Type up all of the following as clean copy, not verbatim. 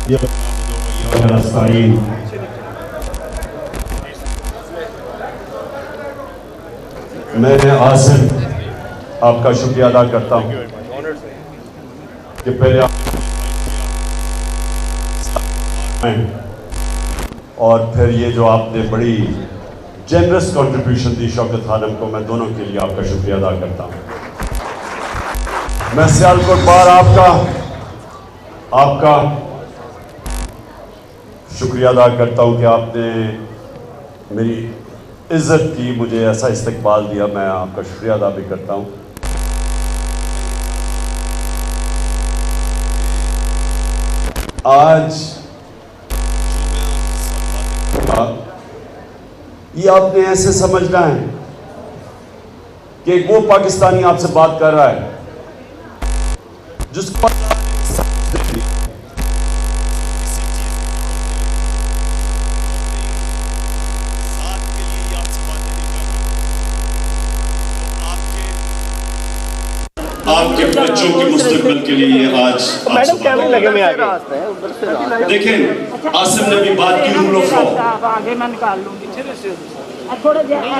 मैं आसिम आपका शुक्रिया अदा करता हूं कि पहले और फिर ये जो आपने बड़ी जेनरस कंट्रीब्यूशन दी शौकत खानम को, मैं दोनों के लिए आपका शुक्रिया अदा करता हूं। मैं सियालकोट बार आपका शुक्रिया अदा करता हूं कि आपने मेरी इज्जत की, मुझे ऐसा इस्तकबाल दिया, मैं आपका शुक्रिया अदा भी करता हूं। आज ये आपने ऐसे समझना है कि वो पाकिस्तानी आपसे बात कर रहा है जिसको आपके बच्चों के मुस्तकबिल के लिए आज मैडम कैमरे लगे में आगे देखें, आसिम ने भी बात की रूल ऑफ लॉ,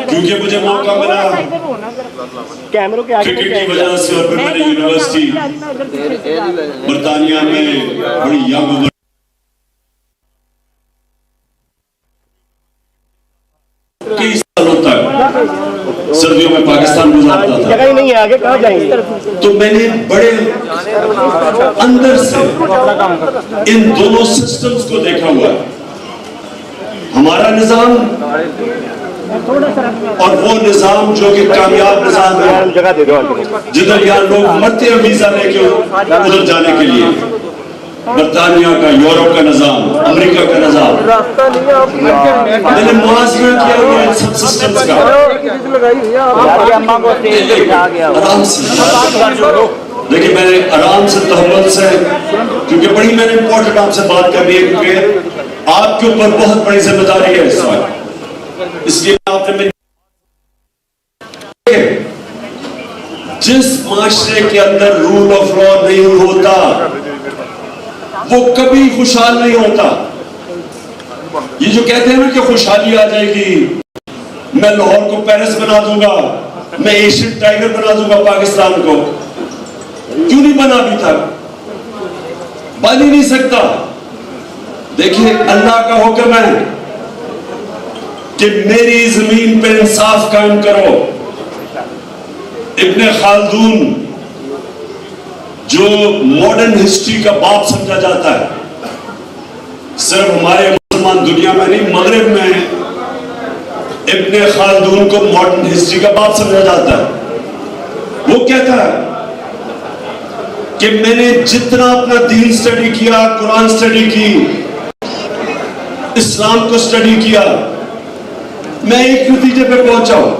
क्योंकि मुझे मौका मिला कैमरों के आगे क्रिकेट की वजह से, और फिर मैंने यूनिवर्सिटी बरतानिया में बड़ी यंग कई सालों तक सर्दियों में पाकिस्तान गुजारता था। जगह ही नहीं है आगे, कहाँ जाएंगे? तो मैंने बड़े अंदर से इन दोनों सिस्टम्स को देखा हुआ है, हमारा निजाम और वो निजाम जो कि कामयाब निजाम है, जगह दे दो जिधर यहाँ लोग मरते हैं वीजा लेके उधर जाने के लिए। बरतानिया का, यूरोप का निजाम, अमेरिका का निजाम, मैंने मुआसरा किया हुआ इन सब सिस्टम्स का। आराम से देखिए, मैंने आराम से तहम्मुल से, क्योंकि बड़ी मैंने इंपॉर्टेंट आपसे बात करनी है, क्योंकि आपके ऊपर बहुत बड़ी जिम्मेदारी है इस वक्त, इसलिए आपने जिस माशरे के अंदर रूल ऑफ लॉ नहीं होता वो कभी खुशहाल नहीं होता। ये जो कहते हैं ना कि खुशहाली आ जाएगी, मैं लाहौर को पेरिस बना दूंगा, मैं एशियन टाइगर बना दूंगा पाकिस्तान को, क्यों नहीं बना अभी तक? बन ही नहीं सकता। देखिए, अल्लाह का हुक्म है कि मेरी जमीन पे इंसाफ कायम करो। इब्ने खालदून, जो मॉडर्न हिस्ट्री का बाप समझा जाता है, सिर्फ हमारे मुसलमान दुनिया में नहीं, मगरिब में इब्ने खालदून को मॉडर्न हिस्ट्री का बाप समझा जाता है। वो कहता है कि मैंने जितना अपना दीन स्टडी किया, कुरान स्टडी की, इस्लाम को स्टडी किया, मैं एक नतीजे पे पहुंचा हूं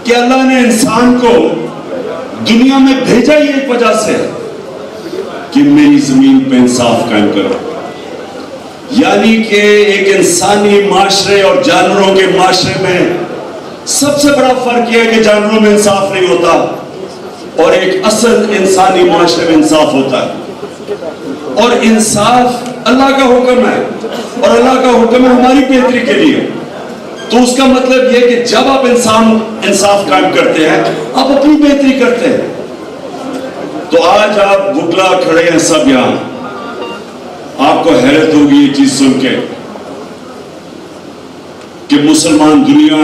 कि अल्लाह ने इंसान को दुनिया में भेजा ही एक वजह से कि मेरी जमीन पे इंसाफ कायम करो। यानी कि एक इंसानी माशरे और जानवरों के माशरे में सबसे बड़ा फर्क यह है कि जानवरों में इंसाफ नहीं होता और एक असल इंसानी माशरे में इंसाफ होता है। और इंसाफ अल्लाह का हुक्म है, और अल्लाह का हुक्म है हमारी बेहतरी के लिए। तो उसका मतलब यह कि जब आप इंसाफ कायम करते हैं, आप अपनी बेहतरी करते हैं। तो आज आप बुकला खड़े हैं सब यहां, आपको हैरत होगी ये चीज सुन के कि मुसलमान दुनिया,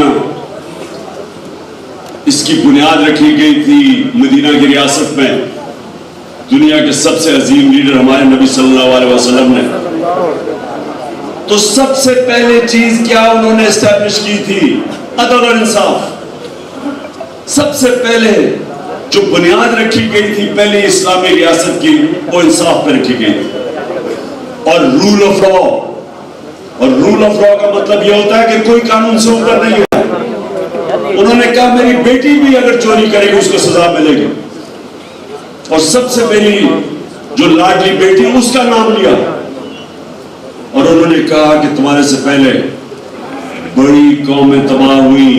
इसकी बुनियाद रखी गई थी मदीना की रियासत में। दुनिया के सबसे अजीम लीडर हमारे नबी सल्लल्लाहु अलैहि वसल्लम ने, तो सबसे पहले चीज क्या उन्होंने एस्टैब्लिश की थी? अदल और इंसाफ। सबसे पहले जो बुनियाद रखी गई थी पहले इस्लामी रियासत की, वो इंसाफ पर रखी गई थी, और रूल ऑफ लॉ। और रूल ऑफ लॉ का मतलब यह होता है कि कोई कानून से ऊपर नहीं है। उन्होंने कहा मेरी बेटी भी अगर चोरी करेगी उसको सजा मिलेगी, और सबसे मेरी जो लाडली बेटी उसका नाम लिया, और उन्होंने कहा कि तुम्हारे से पहले बड़ी कौमें तबाह हुई,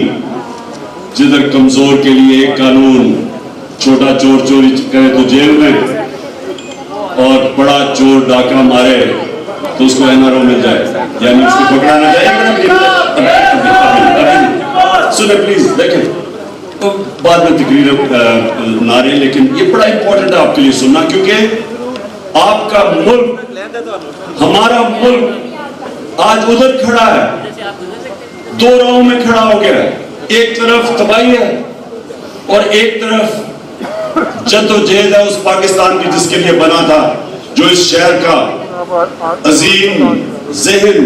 जिधर कमजोर के लिए एक कानून, छोटा चोर चोरी करे तो जेल में, और बड़ा चोर डाका मारे तो उसको एनआरओ मिल जाए, यानी उसको पकड़ाना जाए। सुने प्लीज, देखें तो बाद में तकरीर ना रहे, लेकिन ये बड़ा इंपॉर्टेंट है आपके लिए सुनना, क्योंकि आपका मुल्क, हमारा मुल्क आज उधर खड़ा है, दो राहों में खड़ा हो गया है। एक तरफ तबाही है और एक तरफ जद्दोजहद है उस पाकिस्तान की जिसके लिए बना था, जो इस शहर का अजीम ज़हन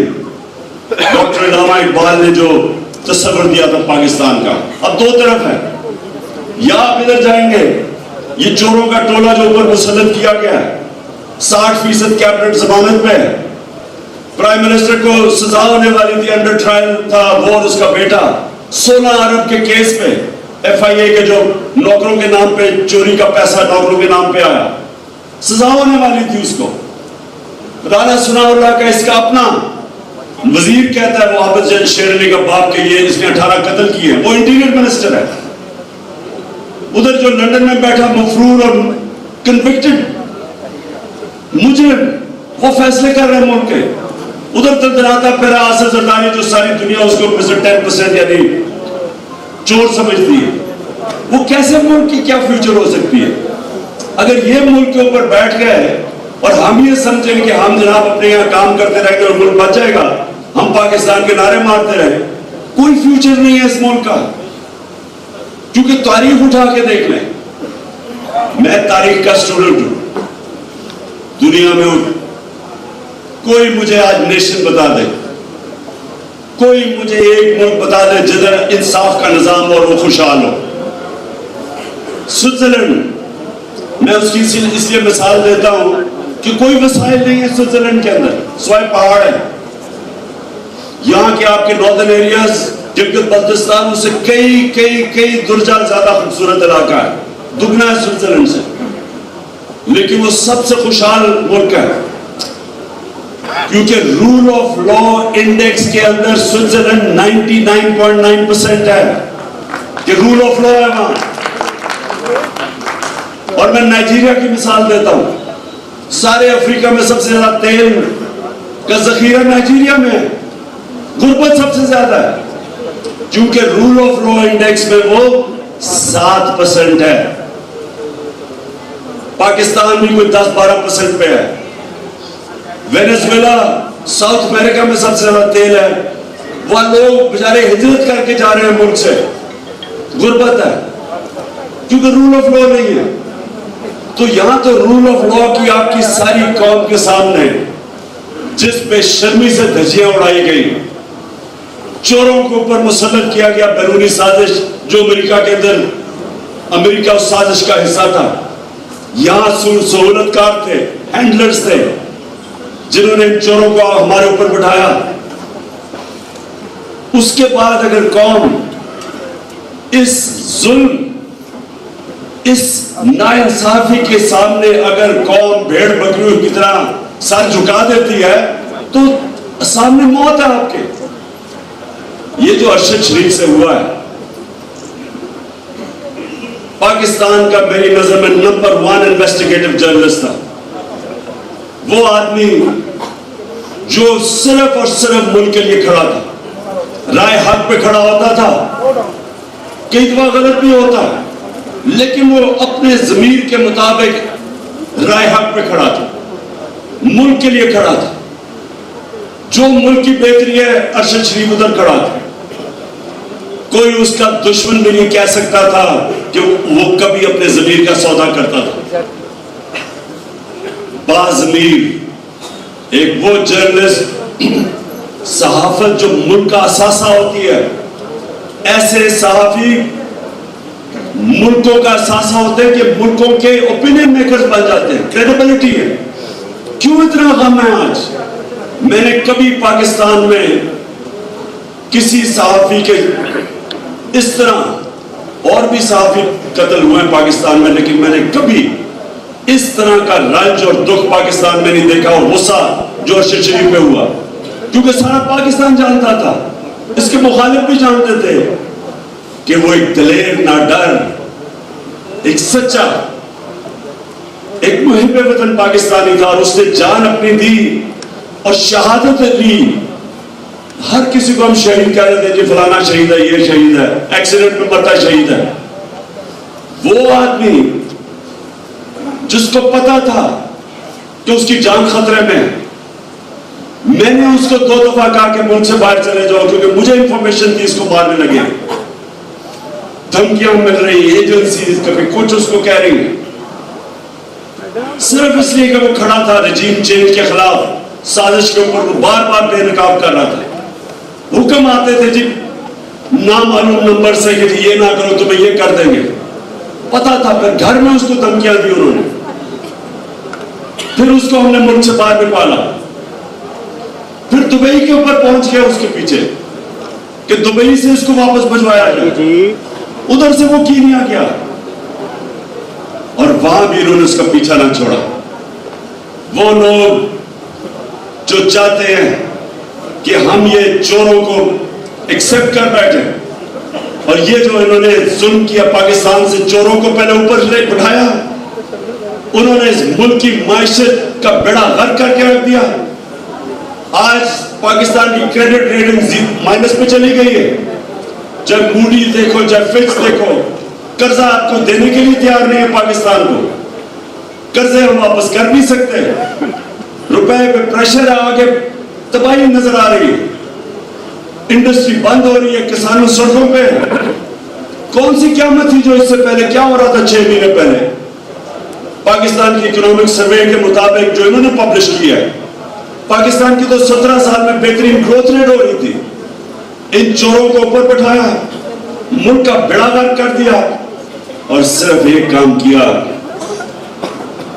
डॉक्टर इल्हामा इकबाल ने जो तस्वर दिया था पाकिस्तान का। अब दो तरफ है, या आप इधर जाएंगे, ये चोरों का टोला जो ऊपर मुसल्लत किया गया है, 60% कैबिनेट जमानत पे है, प्राइम मिनिस्टर को सजा होने वाली थी, अंडर ट्रायल था वो और उसका बेटा, 16 अरब के केस पे FIA के जो नौकरों के नाम पे चोरी का पैसा नौकरों के नाम पे आया, सजा होने वाली थी उसको। राना सुनाउल्लाह का इसका अपना वजीर कहता है वो आबिद शेर अली का बाप के ये इसने 18 कत्ल किए, वो इंटीरियर मिनिस्टर है। उधर जो लंदन में बैठा मफरूर और कन्विक्टेड मुजरिम, वो फैसले कर रहे हैं मुल्क के। उधर तंदराता फिर आसिफ जरदारी जो सारी दुनिया उसको 10% यानी चोर समझती है, वो कैसे मुल्क की क्या फ्यूचर हो सकती है? अगर ये मुल्क के ऊपर बैठ गए और हम ये समझेंगे कि हम जनाब अपने यहाँ काम करते रहेंगे और मुल्क बच जाएगा, हम पाकिस्तान के नारे मारते रहे, कोई फ्यूचर नहीं है इस मुल्क का। क्योंकि तारीख उठा के देख लें, मैं तारीख का स्टूडेंट हूं, दुनिया में कोई मुझे आज नेशन बता दे, कोई मुझे एक मुल्क बता दे जिधर इंसाफ का निजाम और वो खुशहाल हो। स्विट्जरलैंड, मैं उसकी इसलिए मिसाल देता हूं कि कोई वसाइल नहीं है स्विट्जरलैंड के अंदर, सिवाय पहाड़ है। यहां के आपके नॉर्दर्न एरियाज, गिलगित बल्तिस्तान, उससे कई कई कई दुर्जा ज्यादा खूबसूरत इलाका है, दुगना है स्विट्जरलैंड से, लेकिन वो सबसे खुशहाल मुल्क है, क्योंकि रूल ऑफ लॉ इंडेक्स के अंदर स्विट्जरलैंड 99.9% है कि रूल ऑफ लॉ है वहां। और मैं नाइजीरिया की मिसाल देता हूं, सारे अफ्रीका में सबसे ज्यादा तेल का जखीरा नाइजीरिया में है, गुर्बत सबसे ज्यादा है, क्योंकि रूल ऑफ लॉ इंडेक्स में वो 7% है। पाकिस्तान भी कोई 10-12% पे है। वेनेजुएला साउथ अमेरिका में सबसे ज्यादा तेल है, वहां लोग बेचारे हिजरत करके जा रहे हैं मुल्क से, गुर्बत है, क्योंकि रूल ऑफ लॉ नहीं है। तो यहां तो रूल ऑफ लॉ की आपकी सारी कौम के सामने जिस बेशर्मी से धज्जियां उड़ाई गई, चोरों के ऊपर मुसल्लत किया गया बैरूनी साजिश, जो अमेरिका के अंदर अमेरिका उस साजिश का हिस्सा था। यहां सहूलतकार थे, हैंडलर्स थे, जिन्होंने इन चोरों को हमारे ऊपर बिठाया। उसके बाद अगर कौम इस जुल्म, इस नाइंसाफी के सामने अगर कौम भेड़ बकरियों की तरह सर झुका देती है, तो सामने मौत है आपके। ये जो अरशद शरीफ से हुआ है, पाकिस्तान का मेरी नजर में नंबर 1 इन्वेस्टिगेटिव जर्नलिस्ट था। वो आदमी जो सिर्फ और सिर्फ मुल्क के लिए खड़ा था, राय हक पे खड़ा होता था, कई दफा गलत भी होता है, लेकिन वो अपने ज़मीर के मुताबिक राय हक पे खड़ा था, मुल्क के लिए खड़ा था। जो मुल्क की बेहतरी है, अरशद शरीफ उधर खड़ा था। कोई उसका दुश्मन भी नहीं कह सकता था कि वो कभी अपने ज़मीर का सौदा करता था। बाज़मीर एक वो जर्नलिस्ट, सहाफत जो मुल्क का असासा होती है, ऐसे सहाफी मुल्कों का असासा होते हैं कि मुल्कों के ओपिनियन मेकर्स बन जाते हैं, क्रेडिबिलिटी है। क्यों इतना गम है आज? मैंने कभी पाकिस्तान में किसी सहाफी के इस तरह, और भी सहाफी कत्ल हुए हैं पाकिस्तान में, लेकिन मैंने कभी इस तरह का रंज और दुख पाकिस्तान में नहीं देखा, और गुस्सा जो अरशद शरीफ पे हुआ, क्योंकि सारा पाकिस्तान जानता था, इसके मुखालिफ भी जानते थे कि वो एक दलेर, ना डर, एक सच्चा, एक मुहिब वतन पाकिस्तानी था और उसने जान अपनी दी और शहादत ली। हर किसी को हम शहीद कह देते हैं, जी फलाना शहीद है, ये शहीद है, एक्सीडेंट में मरता शहीद है। वो आदमी जिसको पता था कि उसकी जान खतरे में है, मैंने उसको 2 दफा कहा कि मुल्क से बाहर चले जाओ, क्योंकि मुझे इंफॉर्मेशन थी इसको मारने लगे। धमकियां मिल रही, एजेंसी कभी कुछ उसको कह रही है, सिर्फ इसलिए कि वो खड़ा था रजीम चेंज के खिलाफ साजिश के ऊपर, वो बार बार बेनकाब कर रहा था। हुक्म आते थे जी नामालूम नंबर से कि ये ना करो तुम्हें ये कर देंगे, पता था। फिर घर में उसको धमकियां दी उन्होंने, फिर उसको हमने मुल्क से बाहर निकाला, फिर दुबई के ऊपर पहुंच गया उसके पीछे कि दुबई से उसको वापस भिजवाया जाए। उधर से वो कीनिया गया और वहां भी इन्होंने उसका पीछा ना छोड़ा। वो लोग जो चाहते हैं कि हम ये चोरों को एक्सेप्ट कर बैठे, और ये जो इन्होंने जुल्म किया, पाकिस्तान से चोरों को पहले ऊपर ले बिठाया, उन्होंने इस मुल्क की माइशत का बेड़ा गर्क करके रख दिया। आज पाकिस्तान की क्रेडिट रेटिंग माइनस पे चली गई है। जब मूडी देखो, जब फिच देखो, कर्जा आपको देने के लिए तैयार नहीं है पाकिस्तान को। कर्जे हम वापस कर नहीं सकते, रुपए पे प्रेशर है, आगे तबाही नजर आ रही है, इंडस्ट्री बंद हो रही है, किसानों सड़कों पे। कौन सी क़यामत थी जो इससे पहले क्या हो रहा था 6 महीने पहले? पाकिस्तान की इकोनॉमिक सर्वे के मुताबिक जो इन्होंने पब्लिश किया है, पाकिस्तान की तो 17 साल में बेहतरीन ग्रोथ रेट हो रही थी। इन चोरों को ऊपर बैठाया, मुल्क का बेड़ा गर्क कर दिया और सिर्फ एक काम किया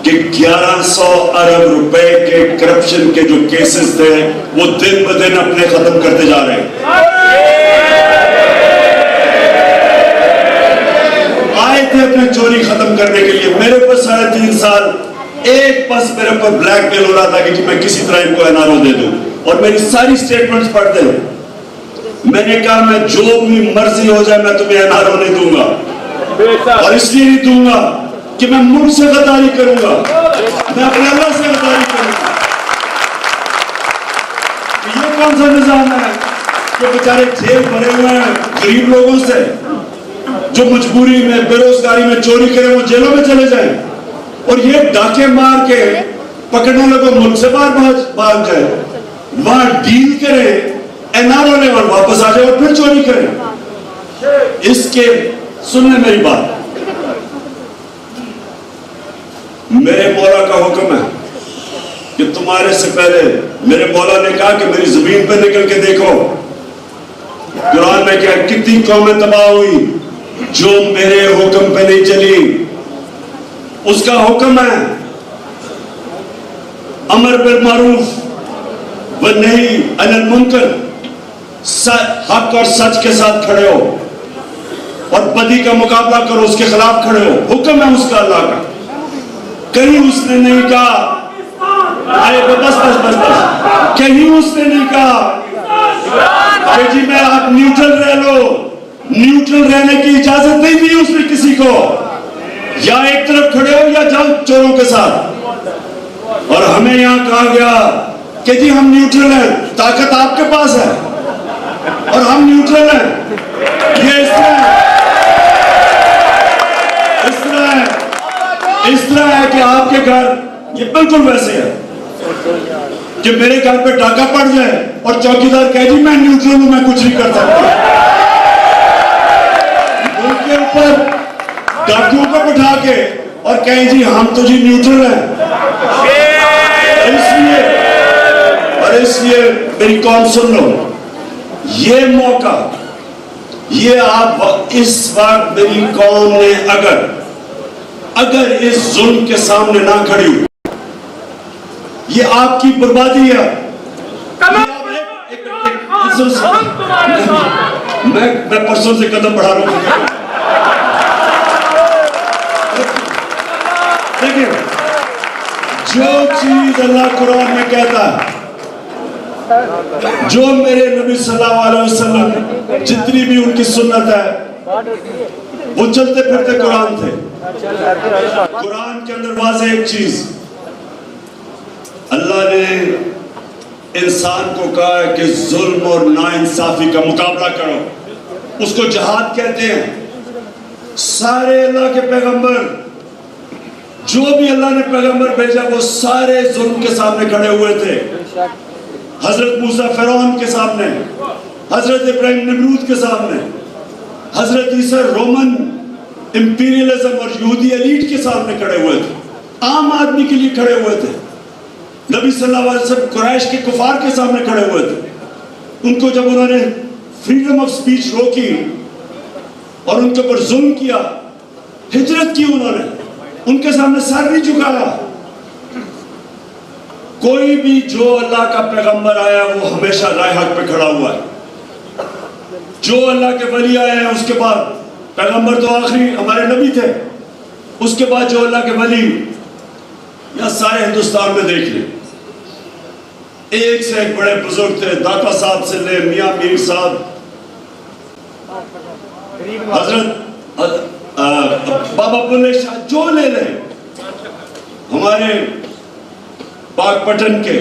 कि 1100 अरब रुपए के करप्शन के जो केसेस थे वो दिन ब दिन अपने खत्म करते जा रहे हैं। आए थे अपने चोरी खत्म करने के लिए, मेरे ऊपर 3.5 साल एक बस मेरे ऊपर ब्लैकमेल हो रहा था कि मैं किसी तरह इनको एनआरओ दे दूं, और मेरी सारी स्टेटमेंट्स पढ़ते हैं। मैंने कहा मैं जो भी मर्जी हो जाए मैं तुम्हें एनआरओ नहीं दूंगा, और इसलिए नहीं दूंगा कि मैं मुल्क से गद्दारी करूंगा, मैं अपने अल्लाह से गद्दारी करूंगा। ये कौन सा निजाम है जो बेचारे जेल भरे हुए हैं गरीब लोगों से, जो मजबूरी में बेरोजगारी में चोरी करें वो जेलों में चले जाएं, और ये डाके मार के पकड़ने लगो मुल्क से बाहर भाग जाए, वहां डील करे, एनआरओ ले और वापस आ जाए और फिर चोरी करे। इसके सुनने मेरी बात, मेरे मौला का हुक्म है कि तुम्हारे से पहले मेरे मौला ने कहा कि मेरी जमीन पे निकल के देखो। कुरान में क्या कितनी कौमें तबाह हुई जो मेरे हुक्म पे नहीं चली। उसका हुक्म है अमर बिल मारूफ व नही अनिल मुनकर, हक और सच के साथ खड़े हो और बदी का मुकाबला करो, उसके खिलाफ खड़े हो। हुक्म है उसका अल्लाह का। कहीं उसने नहीं कहा आए बस बस बस बस, कहीं उसने नहीं कहा कि जी मैं आप न्यूट्रल रह लो। न्यूट्रल रहने की इजाजत नहीं दी उसने किसी को, या एक तरफ खड़े हो या जाओ चोरों के साथ। और हमें यहां कहा गया कि जी हम न्यूट्रल हैं, ताकत आपके पास है और हम न्यूट्रल हैं। ये इस तरह है कि आपके घर ये बिल्कुल वैसे है कि मेरे घर पे डाका पड़ जाए और चौकीदार कहे जी मैं न्यूट्रल हूं, मैं कुछ नहीं कर सकता। उनके ऊपर डाकुओं को बिठा के और कहें जी हम तो जी न्यूट्रल हैं। इसलिए मेरी कौम सुन लो, ये मौका, ये आप इस वक्त मेरी कौम ने अगर इस जुल्म के सामने ना खड़ी, ये आपकी बर्बादी है। मैं परसों से कदम बढ़ा रहा हूं। देखिए, जो चीज अल्लाह कुरान में कहता है, जो मेरे नबी सल्लल्लाहु अलैहि वसल्लम जितनी भी उनकी सुन्नत है वो चलते फिरते कुरान थे। कुरान के अंदर वाज़ेह एक चीज, अल्लाह ने इंसान को कहा है कि जुल्म और नाइंसाफी का मुकाबला करो, उसको जिहाद कहते हैं। सारे अल्लाह के पैगंबर, जो भी अल्लाह ने पैगंबर भेजा, वो सारे जुल्म के सामने खड़े हुए थे। हजरत मूसा फिरौन के सामने, हजरत इब्राहिम नमरूद के सामने, हजरत ईसा रोमन इंपीरियलिज्म और यहूदी एलीट के सामने खड़े हुए थे, आम आदमी के लिए खड़े हुए थे। नबी सल्लल्लाहु अलैहि वसल्लम कुरैश के कुफार के सामने खड़े हुए थे। उनको जब उन्होंने फ्रीडम ऑफ स्पीच रोकी और उनके ऊपर जुल्म किया, हिजरत की उन्होंने, उनके सामने सर नहीं झुकाया। कोई भी जो अल्लाह का पैगंबर आया वो हमेशा राह हक पे खड़ा हुआ है। जो अल्लाह के वली आए हैं, उसके बाद पैगंबर तो आखिरी हमारे नबी थे, उसके बाद जो अल्लाह के वली, या सारे हिंदुस्तान में देख ले, एक से एक बड़े बुजुर्ग थे। दाता साहब से ले मियां मीर साहब, हजरत बाबा बुल्ले शाह, जो ले ले, हमारे पाकपटन के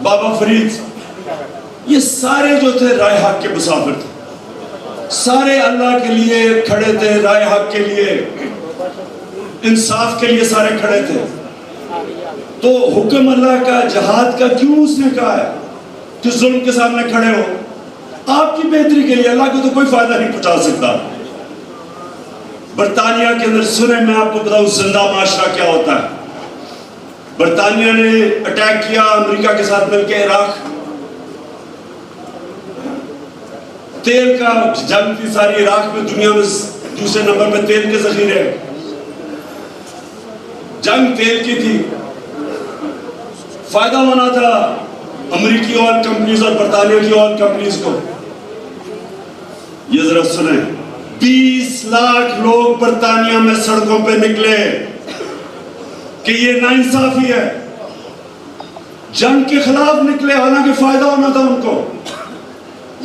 बाबा फरीद, ये सारे जो थे राय हक के मुसाफिर थे। सारे अल्लाह के लिए खड़े थे, राय हक के लिए, इंसाफ के लिए सारे खड़े थे। तो हुक्म अल्लाह का, जहाद का क्यों उसने कहा है कि जुल्म के सामने खड़े हो? आपकी बेहतरी के लिए। अल्लाह को तो कोई फायदा नहीं पहुंचा सकता। बरतानिया के अंदर सुने, मैं आपको बताऊं जिंदा माशरा क्या होता है। बरतानिया ने अटैक किया अमेरिका के साथ मिलकर इराक, तेल का जंग थी सारी इराक में, दुनिया में दूसरे नंबर पे तेल के जखीरे, जंग तेल की थी। फायदा होना था अमेरिकी ऑयल कंपनीज और बरतानिया की ऑयल कंपनीज को। ये जरा सुने, 20 लाख लोग बरतानिया में सड़कों पे निकले कि ये नाइंसाफी है, जंग के खिलाफ निकले, हालांकि फायदा होना था उनको।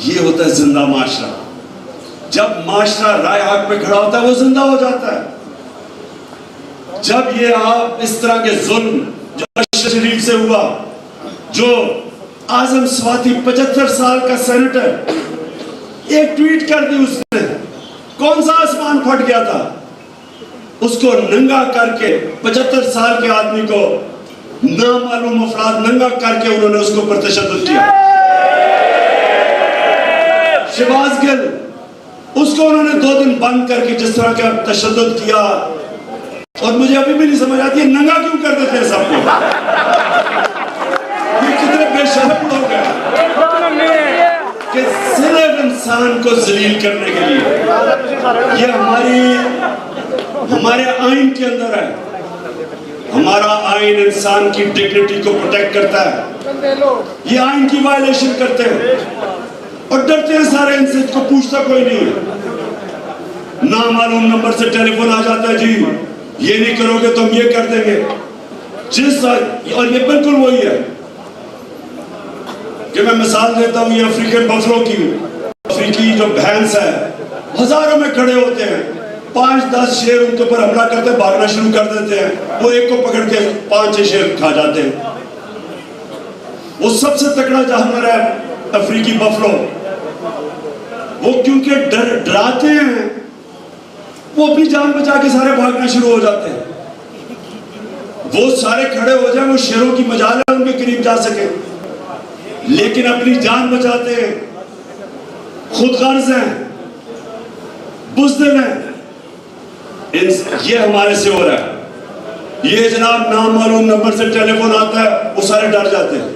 ये होता है जिंदा माशरा। जब माशरा राय हक पे खड़ा होता है, वो जिंदा हो जाता है। जब ये आप इस तरह के जुल्म जो अशरफ शरीफ से हुआ, जो आजम स्वाति 75 साल का सेनेटर, एक ट्वीट कर दी उसने, कौन सा आसमान फट गया था, उसको नंगा करके 75 साल के आदमी को नामालूम अफराद नंगा करके उन्होंने उसको पर तशद्दुद किया। शहबाज गिल, उसको उन्होंने 2 दिन बंद करके जिस तरह का तशद्दुद किया, और मुझे अभी भी नहीं समझ आती है नंगा क्यों कर देते हैं सबको। ये कितने बेशर्म लोग हैं कि सिर्फ इंसान को जलील करने के लिए। ये हमारे आइन के अंदर है। हमारा आइन इंसान की डिग्निटी को प्रोटेक्ट करता है। ये आइन की वायलेशन करते हैं और डरते हैं सारे इनसे, इसको पूछता कोई नहीं है। नामालूम नंबर से टेलीफोन आ जाता है, जी ये नहीं करोगे तो हम ये कर देंगे। और ये बिल्कुल वही है कि मैं मिसाल देता हूँ, ये अफ्रीकन बफलो की, अफ्रीकी जो भैंस है, हजारों में खड़े होते हैं, 5-10 शेर उनके ऊपर हमला करते हैं, भागना शुरू कर देते हैं, वो एक को पकड़ के 5-6 शेर खा जाते हैं। वो सबसे तगड़ा जानवर है अफ्रीकी बफलो। वो क्योंकि डराते हैं, वो अपनी जान बचा के सारे भागना शुरू हो जाते हैं। वो सारे खड़े हो जाए, वो शेरों की मजाल है उनके करीब जा सके, लेकिन अपनी जान बचाते हैं, खुद गर्ज हैं, बुज़दिल हैं। ये हमारे से हो रहा है। ये जनाब नामालूम नंबर से टेलीफोन आता है, वो सारे डर जाते हैं।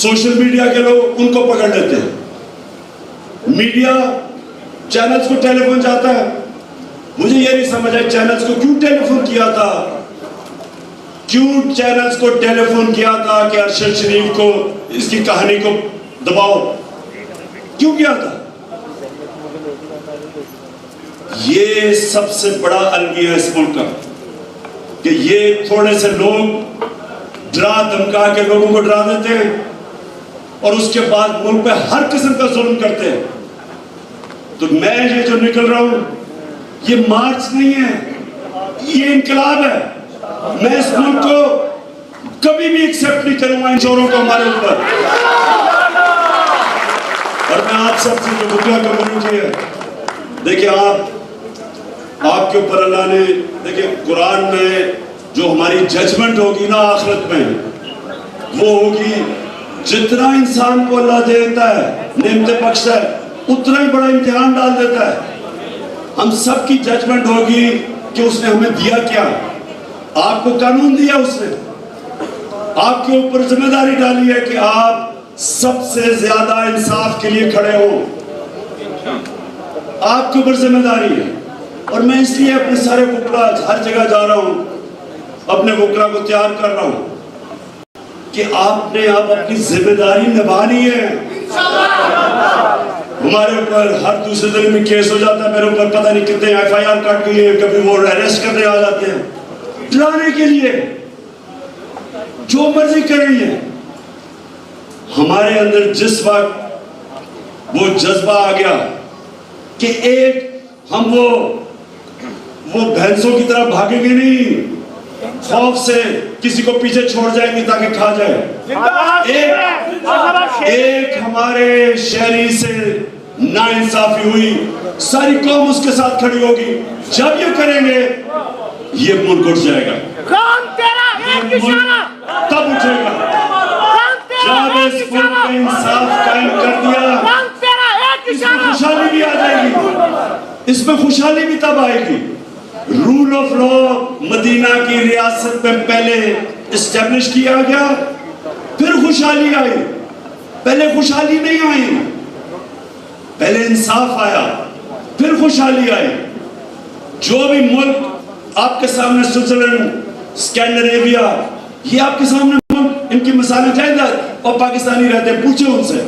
सोशल मीडिया के लोग उनको पकड़ लेते हैं। मीडिया चैनल्स को टेलीफोन जाता है। मुझे ये नहीं समझ आया चैनल्स को क्यों टेलीफोन किया था, क्यों चैनल्स को टेलीफोन किया था कि अरशद शरीफ को, इसकी कहानी को दबाओ, क्यों किया था? ये सबसे बड़ा अलमिया है इस मुल्क का कि ये थोड़े से लोग डरा धमका के लोगों को डरा देते हैं और उसके बाद मुल्क पे हर किस्म का जुल्म करते हैं। तो मैं ये जो निकल रहा हूं, ये मार्च नहीं है, ये इनकलाब है। मैं इस मुल्क को कभी भी एक्सेप्ट नहीं करूंगा इन चोरों को हमारे ऊपर। और मैं आप सबसे जो मुद्दा कम्युनिटी है, देखिए आपके ऊपर अल्लाह ने, देखिए कुरान में जो हमारी जजमेंट होगी ना आखिरत में, वो होगी जितना इंसान को अल्लाह देता है, नेमतें बख्शता है, उतना ही बड़ा इम्तिहान डाल देता है। हम सब की जजमेंट होगी कि उसने हमें दिया क्या। आपको कानून दिया उसने, आपके ऊपर जिम्मेदारी डाली है कि आप सबसे ज्यादा इंसाफ के लिए खड़े हो, आपके ऊपर जिम्मेदारी है। और मैं इसलिए अपने सारे वकला हर जगह जा रहा हूं, अपने वकला को तैयार कर रहा हूं कि आपने अब अपनी जिम्मेदारी निभानी है। हमारे ऊपर हर दूसरे दिन में केस हो जाता है, मेरे ऊपर पता नहीं कितने FIR काट गई है, कभी वो अरेस्ट करने आ जाते हैं डराने के लिए, जो मर्जी करेंगे। हमारे अंदर जिस वक्त वो जज्बा आ गया कि एक हम वो भैंसों की तरह भागेंगे नहीं, खौफ से किसी को पीछे छोड़ जाएंगे ताकि खा जाए। एक हमारे शहरी से नाइंसाफी हुई, सारी कौम उसके साथ खड़ी होगी। जब ये करेंगे ये मुल्क उठ जाएगा, तब उठेगा। जब इस मुल्क में इंसाफ कायम कर दिया, इसमें खुशहाली भी आ जाएगी, इसमें खुशहाली भी तब आएगी। रूल ऑफ लॉ मदीना की रियासत में पहले इस्टेब्लिश किया गया, फिर खुशहाली आई। पहले खुशहाली नहीं आई, पहले इंसाफ आया, फिर खुशहाली आई। जो भी मुल्क आपके सामने, स्विट्जरलैंड, स्कैंडिनेविया, ये आपके सामने मुल्क, इनकी मिसालें जायदाद और पाकिस्तानी रहते हैं, पूछे उनसे।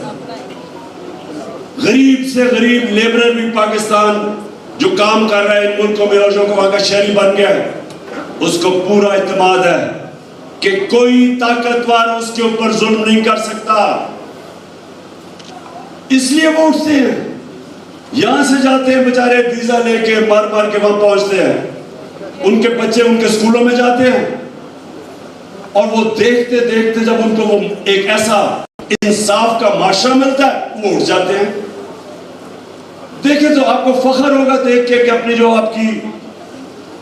गरीब से गरीब लेबरर भी पाकिस्तान जो काम कर रहा है इन मुल्कों में और जो वहां का शहरी बन गया है, उसको पूरा इत्मीनान है कि कोई ताकतवर उसके ऊपर जुल्म नहीं कर सकता। इसलिए वो उठते हैं, यहां से जाते हैं बेचारे वीजा लेके, मार मार के वहां पहुंचते हैं। उनके बच्चे उनके स्कूलों में जाते हैं और वो देखते देखते जब उनको वो एक ऐसा इंसाफ का माशरा मिलता है, वो उठ जाते हैं। देखे तो आपको फख्र होगा देख के कि अपनी जो आपकी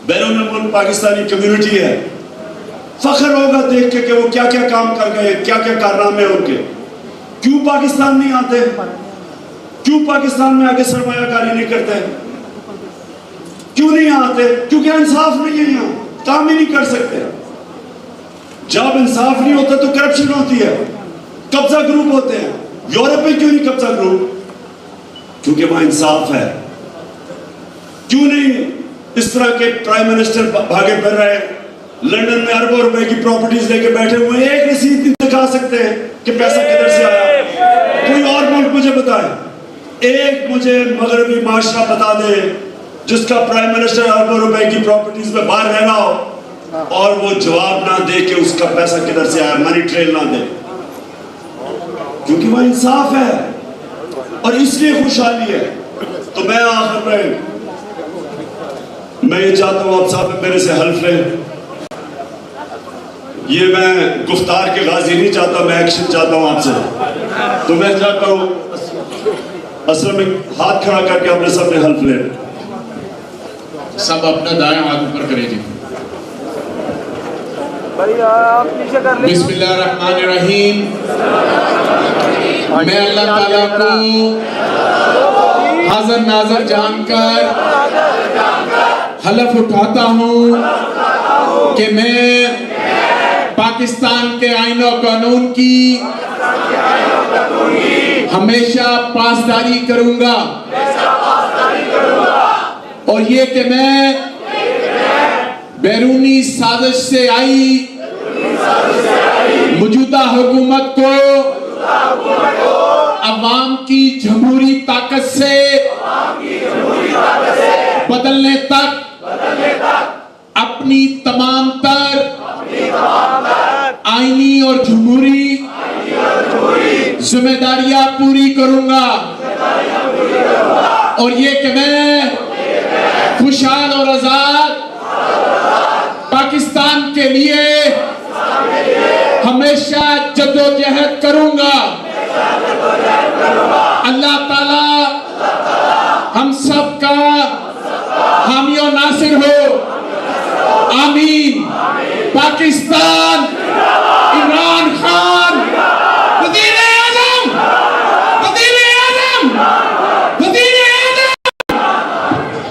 बैरून मुल्क पाकिस्तानी कम्युनिटी है, फख्र होगा देख के कि वो क्या क्या काम कर गए, क्या क्या कारनामे उनके। क्यों पाकिस्तान नहीं आते, क्यों पाकिस्तान में आके सरमायाकारी नहीं करते, क्यों नहीं आते? क्योंकि इंसाफ नहीं है, यहाँ काम ही नहीं कर सकते। जब इंसाफ नहीं होता तो करप्शन होती है, कब्जा ग्रुप होते हैं। यूरोप में क्यों नहीं कब्जा ग्रुप? क्योंकि वहां इंसाफ है। क्यों नहीं इस तरह के प्राइम मिनिस्टर भागे फिर रहे, लंदन में अरबों रुपए की प्रॉपर्टीज लेके बैठे हुए, एक रसीद नहीं दिखा सकते हैं कि पैसा किधर से आया। कोई और मुल्क मुझे बताए, एक मुझे मगरबी माशरा बता दे जिसका प्राइम मिनिस्टर अरबों रुपए की प्रॉपर्टीज में बाहर रह रहा हो और वो जवाब ना दे कि उसका पैसा किधर से आया, मनी ट्रेल ना दे। क्योंकि वह इंसाफ है और इसलिए खुशहाली है। तो मैं आखिर में मैं ये चाहता हूं आप साहब मेरे से हल्फ लें। ये मैं गुफ्तार के गाजी नहीं चाहता, मैं एक्शन चाहता हूं आपसे। तो मैं चाहता हूं असल में हाथ खड़ा करके अपने सबने हल्फ लें। सब अपना दायां हाथ ऊपर करें जी। बिस्मिल्लाहिर्रहमानिर्रहीम। मैं अल्लाह ताला को हाज़िर नाज़िर जानकर हलफ उठाता हूँ कि मैं पाकिस्तान के आईन और कानून की हमेशा पासदारी करूँगा और ये कि मैं बैरूनी साजिश से आई मौजूदा हुकूमत को अवाम की जमहूरी ताकत से बदलने तक अपनी तमाम तर आईनी और जमहूरी जिम्मेदारियां पूरी करूंगा। और ये कि मैं खुशहाल और आजाद पाकिस्तान के लिए हमेशा जद्दोजहद करूंगा। अल्लाह ताला हम सब का हामी और नासिर हो। आमीन। पाकिस्तान